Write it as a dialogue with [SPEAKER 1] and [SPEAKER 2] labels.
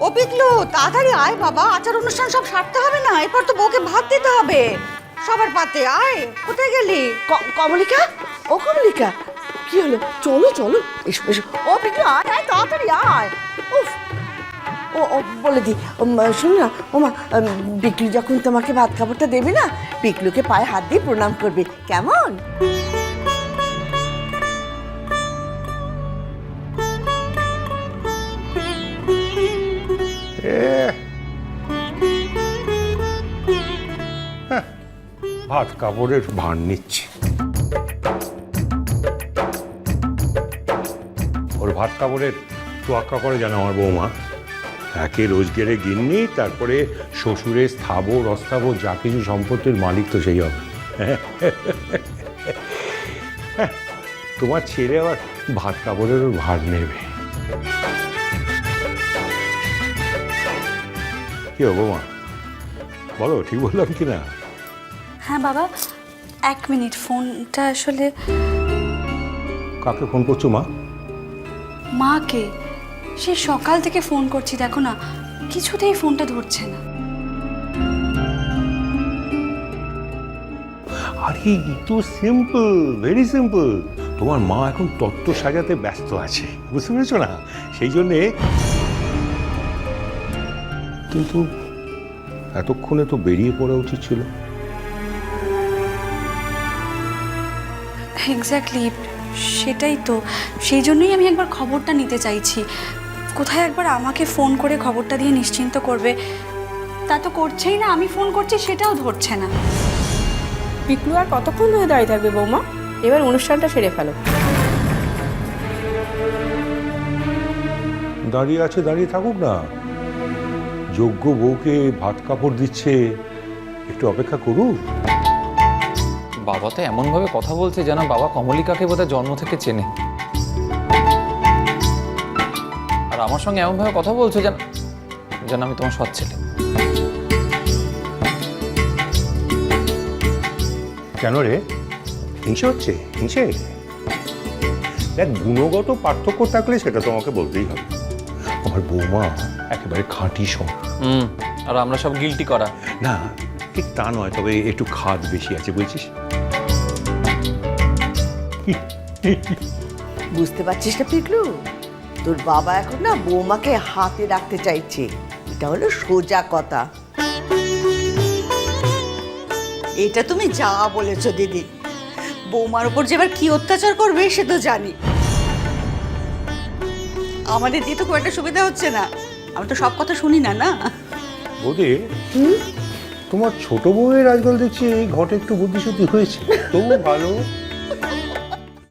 [SPEAKER 1] ও পিকলু, তাড়াতাড়ি আয় বাবা, আচার অনুষ্ঠান সব সারতে হবে না, এরপর তো বউকে ভাত দিতে হবে সবার পাতে। আয়, কোথায় গেলি?
[SPEAKER 2] কমলিকা, ও কমলিকা, কি হলো? চলো চলো, এসো এসো। ও পিকলু, আয় আয়, তাড়াতাড়ি আয়। উফ, ও বলে দি, শোনো না ওমা, পিকলু যখন তোমাকে ভাত খাবারটা দেবে না, পিকলুকে পায়ে হাত দিয়ে প্রণাম করবে, কেমন?
[SPEAKER 3] ভাত কাপড়ের ভার নিচ্ছে। ওর ভাত কাপড়ের তোয়াক্কা করে যেন আমার বৌমা। একে রোজগেরে গিন্নি, তারপরে শ্বশুরের স্থাবর অস্থাবর যা কিছু সম্পত্তির মালিক তো সেই হবে। তোমার ছেলে আবার ভাত কাপড়ের ভার নেবে। কি হবো মা, বলো ঠিক বললাম কি না?
[SPEAKER 4] হ্যাঁ বাবা, 1 মিনিট, ফোনটা আসলে
[SPEAKER 3] কাকে ফোন করছো মা?
[SPEAKER 4] মাকে। সে সকাল থেকে ফোন করছি, দেখো না কিছুতেই ফোনটা ধরছে না।
[SPEAKER 3] আরে তো সিম্পল, ভেরি সিম্পল। তোমার মা এখন তত্ত্ব সাজাতে ব্যস্ত আছে, বুঝতে পেরেছো না? সেই জন্যে। কিন্তু এতক্ষণে তো বেরিয়ে পড়া উচিত ছিল।
[SPEAKER 4] এক্স্যাক্টলি, সেটাই তো। সেই জন্যই আমি একবার খবরটা নিতে চাইছি। কোথায় একবার আমাকে ফোন করে খবরটা দিয়ে নিশ্চিন্ত করবে, তা তো করছেই না। আমি ফোন করছি সেটাও ধরছে না।
[SPEAKER 5] পিকলু আর কতক্ষণ ধরে দাঁড়িয়ে থাকবে বৌমা? এবার অনুষ্ঠানটা সেরে ফেলো।
[SPEAKER 3] দাঁড়িয়ে আছে, দাঁড়িয়ে থাকুক না। যোগ্য বউকে ভাত কাপড় দিচ্ছে, একটু অপেক্ষা করুক।
[SPEAKER 6] বাবা তো এমনভাবে কথা বলছে যেন বাবা কমলিকাকে বোধহয় জন্ম থেকে চেনে। আর আমার সঙ্গে এমনভাবে কথা বলছে যেন যেন আমি তোমার সৎ ছেলে।
[SPEAKER 3] কেন রে, হিংসে হচ্ছে? হিংসে দেখ, গুণগত পার্থক্য থাকলে সেটা তোমাকে বলতেই হবে। আমার বৌমা একেবারে খাঁটি সব।
[SPEAKER 6] আর আমরা সব গিল্টি করা।
[SPEAKER 3] না, ঠিক তা নয়, তবে একটু খাদ বেশি আছে, বুঝছিস?
[SPEAKER 2] বুঝতে পারছিস না পিকলু, তোর বাবা এখন না বৌমাকে হাতে রাখতে চাইছে। এটা হলো সোজা কথা।
[SPEAKER 1] এটা তুমি যা বলেছো দিদি, বৌমার উপর যে এবার কি অত্যাচার করবে সে তো জানি। আমাদের দিয়ে তো খুব একটা সুবিধা হচ্ছে না, আমি তো সব কথা শুনি না। না
[SPEAKER 3] বৌদি, তোমার ছোট বউয়ের আজকাল দেখছি এই ঘটে একটু বুদ্ধি শুদ্ধি হয়েছে, তবু ভালো।